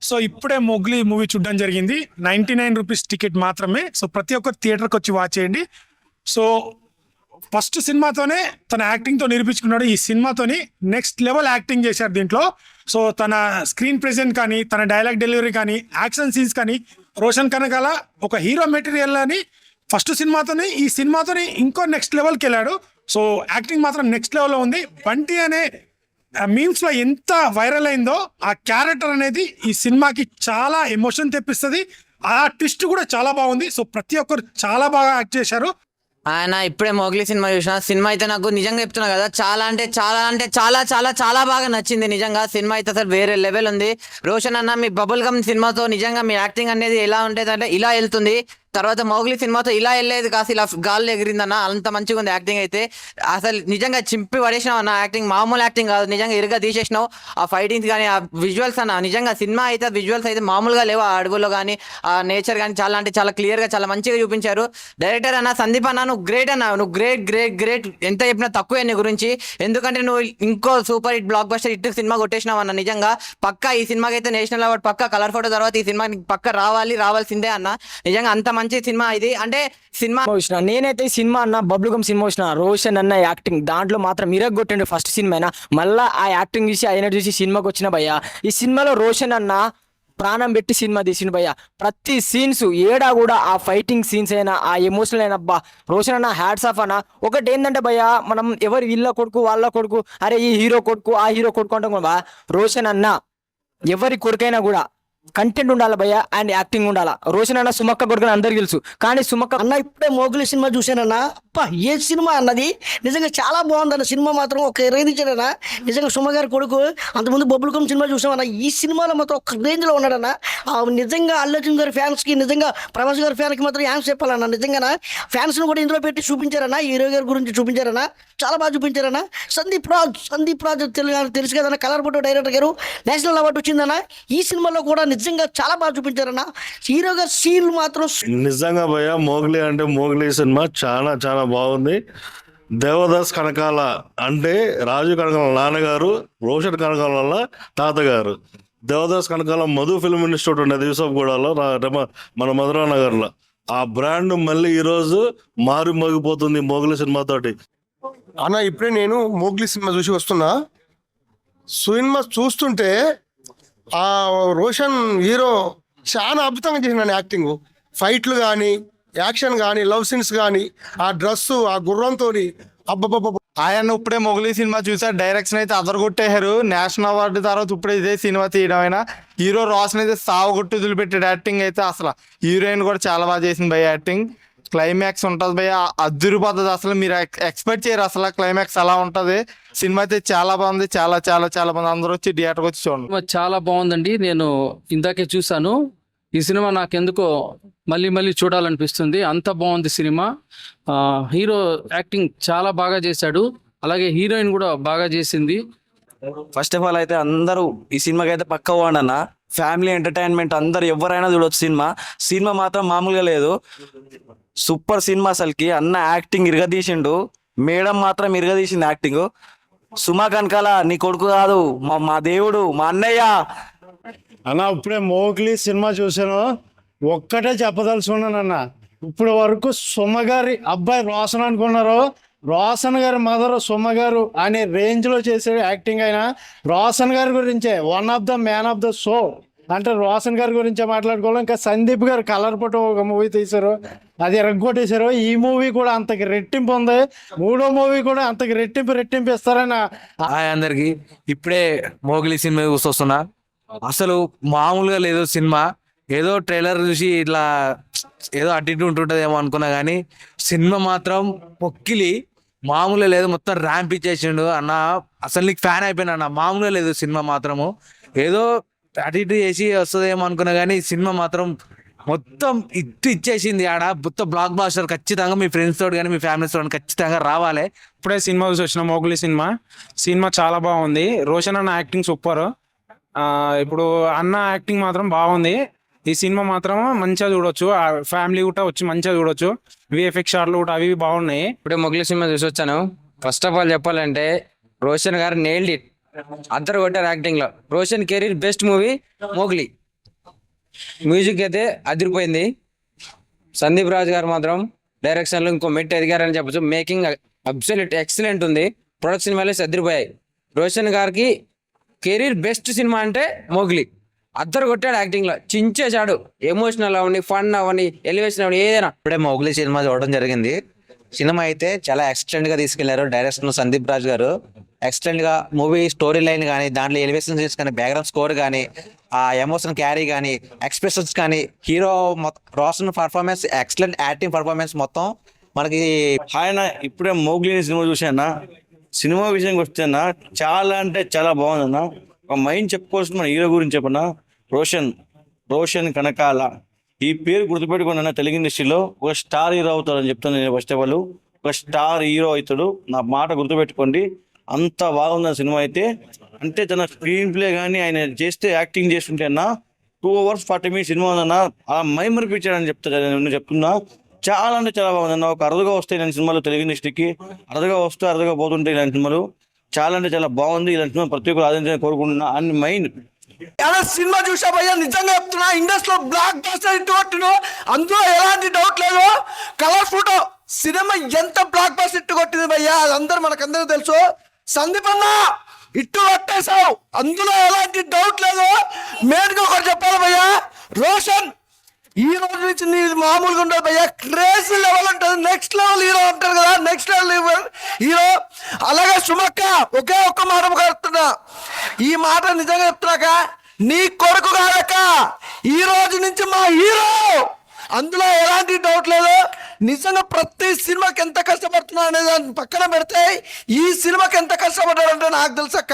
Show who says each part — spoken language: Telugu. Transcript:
Speaker 1: సో ఇప్పుడే మొగ్లీ మూవీ చూడడం జరిగింది. 99 రూపీస్ టికెట్ మాత్రమే. సో ప్రతి ఒక్కరు థియేటర్కి వచ్చి వాచ్ చేయండి. సో ఫస్ట్ సినిమాతోనే తన యాక్టింగ్తో నిరూపించుకున్నాడు. ఈ సినిమాతోని నెక్స్ట్ లెవెల్ యాక్టింగ్ చేశారు దీంట్లో. సో తన స్క్రీన్ ప్రెజెంట్ కానీ, తన డైలాగ్ డెలివరీ కానీ, యాక్షన్ సీన్స్ కానీ రోషన్ కనకాల ఒక హీరో మెటీరియల్ అని ఫస్ట్ సినిమాతోని ఈ సినిమాతోని ఇంకో నెక్స్ట్ లెవెల్కి వెళ్ళాడు. సో యాక్టింగ్ మాత్రం నెక్స్ట్ లెవెల్లో ఉంది. బంటి అనే మీమ్స్ లో ఎంత వైరల్ అయిందో ఆ క్యారెక్టర్ అనేది ఈ సినిమాకి చాలా ఎమోషన్ తెప్పిస్తుంది. ఆ ట్విస్ట్ కూడా చాలా బాగుంది. సో ప్రతి ఒక్కరు చాలా బాగా యాక్ట్ చేశారు.
Speaker 2: ఆయన ఇప్పుడే మోగ్లీ సినిమా చూసిన. సినిమా అయితే నాకు నిజంగా చెప్తున్నా కదా, చాలా అంటే చాలా చాలా చాలా బాగా నచ్చింది. నిజంగా సినిమా అయితే అసలు వేరే లెవెల్ ఉంది. రోషన్ అన్న మీ బబుల్ గమ్ సినిమాతో నిజంగా మీ యాక్టింగ్ అనేది ఎలా ఉంటుంది అంటే ఇలా వెళ్తుంది. తర్వాత మోగ్లీ సినిమాతో ఇలా వెళ్ళేది కాదు, ఇలా గాల్లో ఎగిరిందన్న. అంత మంచిగా ఉంది యాక్టింగ్ అయితే. అసలు నిజంగా చింపి పడేసినావు అన్న. యాక్టింగ్ మామూలు యాక్టింగ్ కాదు, నిజంగా ఇరుగా తీసేసినావు. ఆ ఫైటింగ్స్ కానీ, ఆ విజువల్స్ అన్న, నిజంగా సినిమా అయితే విజువల్స్ అయితే మామూలుగా లేవు. ఆ అడవుల్లో కానీ, ఆ నేచర్ కానీ చాలా అంటే చాలా క్లియర్గా చాలా మంచిగా చూపించారు. డైరెక్టర్ అన్న సందీప్ అన్న, నువ్వు గ్రేట్ అన్న. నువ్వు గ్రేట్ ఎంత చెప్పినా తక్కువే నీ గురించి. ఎందుకంటే నువ్వు ఇంకో super hit blockbuster hit సినిమా కొట్టేసినావు అన్న. నిజంగా పక్కా ఈ సినిమాకి అయితే నేషనల్ అవార్డు పక్కా. కలర్ ఫోటో తర్వాత ఈ సినిమాకి పక్క రావాల్సిందే అన్న. నిజంగా అంత మంచి సినిమా ఇది. అంటే సినిమా
Speaker 3: చూసిన నేనైతే ఈ సినిమా అన్న బబ్లుగం సినిమా చూసిన. రోషన్ అన్న యాక్టింగ్ దాంట్లో మాత్రం మిరగొట్టిండు ఫస్ట్ సినిమా అయినా. మళ్ళీ ఆ యాక్టింగ్ చూసి ఆయన చూసి సినిమాకి వచ్చిన భయ్య. ఈ సినిమాలో రోషన్ అన్న ప్రాణం పెట్టి సినిమా తీసిండు భయ్య. ప్రతి సీన్స్ ఏడా కూడా ఆ ఫైటింగ్ సీన్స్ అయినా, ఆ ఎమోషనల్ అయినా, అబ్బా రోషన్ అన్న హ్యాట్స్ ఆఫ్ అన్న. ఒకటి ఏంటంటే భయ్య, మనం ఎవరు వీళ్ళ కొడుకు వాళ్ళ కొడుకు, అరే ఈ హీరో కొడుకు ఆ హీరో కొడుకు అంటాం కూడా. రోషన్ అన్న ఎవరి కొడుకైనా కూడా కంటెంట్ ఉండాలి భయ్య, అండ్ యాక్టింగ్ ఉండాలా. రోషన్ అన్న సుమక్క కొడుకుని అందరికి తెలుసు, కానీ సుమక్క
Speaker 4: అన్న ఇప్పుడే మోగులి సినిమా చూశానన్నా. అప్ప ఏ సినిమా అన్నది నిజంగా చాలా బాగుందన్న. సినిమా మాత్రం ఒక రేంజ్ ఇచ్చాడన్నా. నిజంగా సుమ గారి కొడుకు అంతకుముందు బొబ్బులకం సినిమా చూసామన్నా. ఈ సినిమాలో మాత్రం ఒక రేంజ్లో ఉన్నాడన్న. నిజంగా అల్లు అర్జున్ గారి ఫ్యాన్స్కి, నిజంగా ప్రభాస్ గారి ఫ్యాన్కి మాత్రం యాంక్స్ చెప్పాలన్న. నిజంగా ఫ్యాన్స్ని కూడా ఇందులో పెట్టి చూపించారన్నా. హీరో గారి గురించి చూపించారన్నా, చాలా బాగా చూపించారన్నా. సందీప్ రాజ్ తెలుసు కదన్నా, కలర్ ఫోటో డైరెక్టర్ గారు నేషనల్ అవార్డు వచ్చిందన్న. ఈ సినిమాలో కూడా నిజంగా చాలా బాగా చూపించారన్న. హీరో గారి సీన్ మాత్రం
Speaker 5: నిజంగా భయ్య మోగ్లీ అంటే మోగ్లీ సినిమా చాలా చాలా బాగుంది. దేవదాస్ కనకాల అంటే రాజు కనకాల నాన్నగారు, రోషన్ కనకాల వల్ల తాతగారు. దేవదాస్ కనకాల మధు ఫిల్మ్ ఇన్స్టిట్యూట్ ఉండేది యూసఫ్గూడలో, మన మధురా నగర్లో. ఆ బ్రాండ్ మళ్ళీ ఈరోజు మోగిపోతుంది మోగ్లీ సినిమాతోటి.
Speaker 6: అన్న ఇప్పుడే నేను మోగ్లీ సినిమా చూసి వస్తున్నా. సినిమా చూస్తుంటే ఆ రోషన్ హీరో చాలా అద్భుతంగా చేసినాను. యాక్టింగ్, ఫైట్లు కానీ, యాక్షన్ కానీ, లవ్ సీన్స్ కానీ, ఆ డ్రెస్సు, ఆ గుర్రంతో అబ్బబ్బబ్బ.
Speaker 7: ఆయన ఇప్పుడే మొగలీ సినిమా చూసారు. డైరెక్షన్ అయితే అదరగొట్టేశారు. నేషనల్ అవార్డు తర్వాత ఇప్పుడు ఇదే సినిమా తీయడం అయినా. హీరో రోషన్ అయితే సావుగొట్టు వదిలిపెట్టాడు. యాక్టింగ్ అయితే అసలు హీరోయిన్ కూడా చాలా బాగా చేసింది భయ్య. యాక్టింగ్ క్లైమాక్స్ ఉంటుంది భయ్య, అదిరిపోతుంది. అసలు మీరు ఎక్స్పెక్ట్ చేయరు అసలు క్లైమాక్స్ అలా ఉంటుంది. సినిమా అయితే చాలా బాగుంది, చాలా చాలా చాలా బాగుంది. అందరూ వచ్చి థియేటర్కి వచ్చి చూడండి.
Speaker 8: చాలా బాగుందండి. నేను ఇందాకే చూసాను. ఈ సినిమా నాకెందుకో మళ్ళీ చూడాలనిపిస్తుంది. అంత బాగుంది సినిమా. హీరో యాక్టింగ్ చాలా బాగా చేశాడు, అలాగే హీరోయిన్ కూడా బాగా చేసింది.
Speaker 3: ఫస్ట్ ఆఫ్ ఆల్ అయితే అందరూ ఈ సినిమాకి అయితే పక్క పోండి అన్న. ఫ్యామిలీ ఎంటర్టైన్మెంట్, అందరు ఎవరైనా చూడవచ్చు. సినిమా మాత్రం మామూలుగా లేదు, సూపర్ సినిమా. అసలుకి అన్న యాక్టింగ్ ఇరగదీసిండు, మేడం మాత్రం ఇరగదీసింది యాక్టింగ్. సుమా కనకాల నీ కొడుకు కాదు, మా దేవుడు, మా అన్నయ్య
Speaker 9: అన్న. ఇప్పుడే మోగ్లీ సినిమా చూసాను, ఒక్కటే చెప్పదలుచుకున్నాను అన్న. ఇప్పుడు వరకు సుమ్మగారి అబ్బాయి రోషన్ అనుకున్నారు, రోషన్ గారి మదర్ సుమ గారు అనే రేంజ్ లో చేసే యాక్టింగ్ అయినా రోషన్ గారి గురించే one of the man of the show అంటే రోషన్ గారి గురించే మాట్లాడుకోవాలి. ఇంకా సందీప్ గారు కలర్ ఫోటో ఒక మూవీ తీశారు, అది ఎరగొట్టేశారు. ఈ మూవీ కూడా అంతకి రెట్టింపు ఉంది, మూడో మూవీ కూడా అంతకి రెట్టింపు ఇస్తారని.
Speaker 10: అందరికి ఇప్పుడే మోగ్లీ సినిమా చూస్తున్నా. అసలు మామూలుగా లేదు సినిమా. ఏదో ట్రైలర్ చూసి ఇట్లా ఏదో అటు ఇటు ఉంటుంటదేమో అనుకున్నా, కానీ సినిమా మాత్రం పొక్కిలి మామూలుగా లేదు. మొత్తం ర్యాంప్ ఇచ్చేసిండు అన్న. అసలు నీకు ఫ్యాన్ అయిపోయినా అన్న. మామూలుగా లేదు సినిమా మాత్రము. ఏదో అటు ఇటు చేసి వస్తుందేమో అనుకున్నా, కానీ సినిమా మాత్రం మొత్తం ఇచ్చేసింది. ఆడ మొత్తం బ్లాక్ బాస్టర్. ఖచ్చితంగా మీ ఫ్రెండ్స్ తోటి కానీ మీ ఫ్యామిలీస్ తోటి ఖచ్చితంగా రావాలి.
Speaker 7: ఇప్పుడే సినిమా చూసి వచ్చిన మోగ్లీ సినిమా చాలా బాగుంది. రోషన్ అన్న యాక్టింగ్ సూపర్. ఇప్పుడు అన్న యాక్టింగ్ మాత్రం బాగుంది. ఈ సినిమా మాత్రం మంచిగా చూడొచ్చు, ఫ్యామిలీ కూడా వచ్చి మంచిగా చూడొచ్చు. విఎఫ్ఎక్స్ షాట్లు కూడా అవి బాగున్నాయి.
Speaker 2: ఇప్పుడే మొగలీ సినిమా చూసి వచ్చాను. ఫస్ట్ ఆఫ్ ఆల్ చెప్పాలంటే రోషన్ గారు నేల్డ్ ఇట్, అద్దరు కొట్టారు యాక్టింగ్ లో. Roshan career best movie Mowgli.
Speaker 11: Music అయితే అదిరిపోయింది. సందీప్ రాజ్ గారు మాత్రం డైరెక్షన్లో ఇంకో మెట్టు ఎదిగారని చెప్పచ్చు. మేకింగ్ అబ్సల్యూట్ ఎక్సలెంట్ ఉంది. ప్రొడక్షన్ వాల్యూస్ అదిరిపోయాయి. రోషన్ గారికి కెరీర్ బెస్ట్ సినిమా అంటే మోగ్లీ. అద్దరు కొట్టాడు యాక్టింగ్లో, చించేశాడు. ఎమోషనల్ అవని, ఫన్ అవని, ఎలివేషన్ అవని, ఏదైనా.
Speaker 2: ఇప్పుడే మోగ్లీ సినిమా చూడడం జరిగింది. సినిమా అయితే చాలా ఎక్సలెంట్ గా తీసుకెళ్లారు. డైరెక్షన్ సందీప్ రాజ్ గారు ఎక్సలెంట్ గా మూవీ స్టోరీ లైన్ కానీ, దాంట్లో ఎలివేషన్ సీన్స్ కానీ, బ్యాక్గ్రౌండ్ స్కోర్ కానీ, ఆ ఎమోషన్ క్యారీ కానీ, ఎక్స్ప్రెషన్స్ కానీ, hero Roshan performance, excellent acting performance మొత్తం మనకి.
Speaker 5: ఆయన ఇప్పుడే మోగ్లీని సినిమా చూసానా, సినిమా విషయానికి వస్తేనా చాలా అంటే చాలా బాగుందన్న. ఒక మైండ్ చెప్పుకోవాల్సిన మన హీరో గురించి చెప్పనా, రోషన్ కనకాల. ఈ పేరు గుర్తుపెట్టుకున్న తెలుగు ఇండస్ట్రీలో ఒక స్టార్ హీరో అవుతాడని చెప్తాను నేను. ఫస్ట్ ఆఫ్ ఆల్ ఒక స్టార్ హీరో అవుతాడు, నా మాట గుర్తుపెట్టుకోండి. అంత బాగుంది సినిమా అయితే. అంటే తన స్క్రీన్ ప్లే కానీ, ఆయన చేస్తే యాక్టింగ్ చేస్తుంటే అన్న 2 hours 40 minutes సినిమా ఉందన్న, అలా మైమరిపించాడని నేను చెప్తున్నా. చాలా అంటే చాలా బాగుందన్న. ఒక అరుదుగా వస్తాయి ఇలాంటి సినిమాలు తెలుగు ఇండస్ట్రీకి, అరుదుగా పోతుంటాయి ఇలాంటి సినిమాలు. చాలా అంటే చాలా బాగుంది. ఇలాంటి సినిమా ప్రతి ఒక్కరు ఆదరించాలని కోరుకుంటున్నా. అండ్ మైండ్
Speaker 6: సినిమా చూసా భయ్యా, నిజంగా చెప్తున్నా, ఇండస్ట్రీలో బ్లాక్ బస్టర్ హిట్ కొట్టిన, అందులో ఎలాంటి డౌట్ లేదు. కలర్ ఫోటో సినిమా ఎంత బ్లాక్ బస్టర్ హిట్ కొట్టింది భయ్యా, అది మనకందరూ తెలుసు. సందీప్ అన్న ఇట్టు కొట్టేశావు, అందులో ఎలాంటి డౌట్ లేదు. మెయిన్ గా ఒకటి చెప్పాలి భయ్యా, రోషన్ ఈ రోజు నుంచి నీ మామూలుగా ఉండదు భయ్యా, క్రేజీ లెవెల్ ఉంటుంది. నెక్స్ట్ లెవెల్ హీరో అంటారు కదా, నెక్స్ట్ లెవెల్ హీరో. అలాగే సుమక్క ఒకే ఒక్క మాట మాట్లాడుతున్నా, ఈ మాట నిజంగా చెప్తున్నాక, నీ కొడుకు కాదక్క, ఈ రోజు నుంచి మా హీరో, అందులో ఎలాంటి డౌట్ లేదు. నిజంగా ప్రతి సినిమాకి ఎంత కష్టపడుతున్నా అనే దాన్ని పక్కన పెడితే, ఈ సినిమాకి ఎంత కష్టపడ్డాడంటే నాకు తెలుసక్క.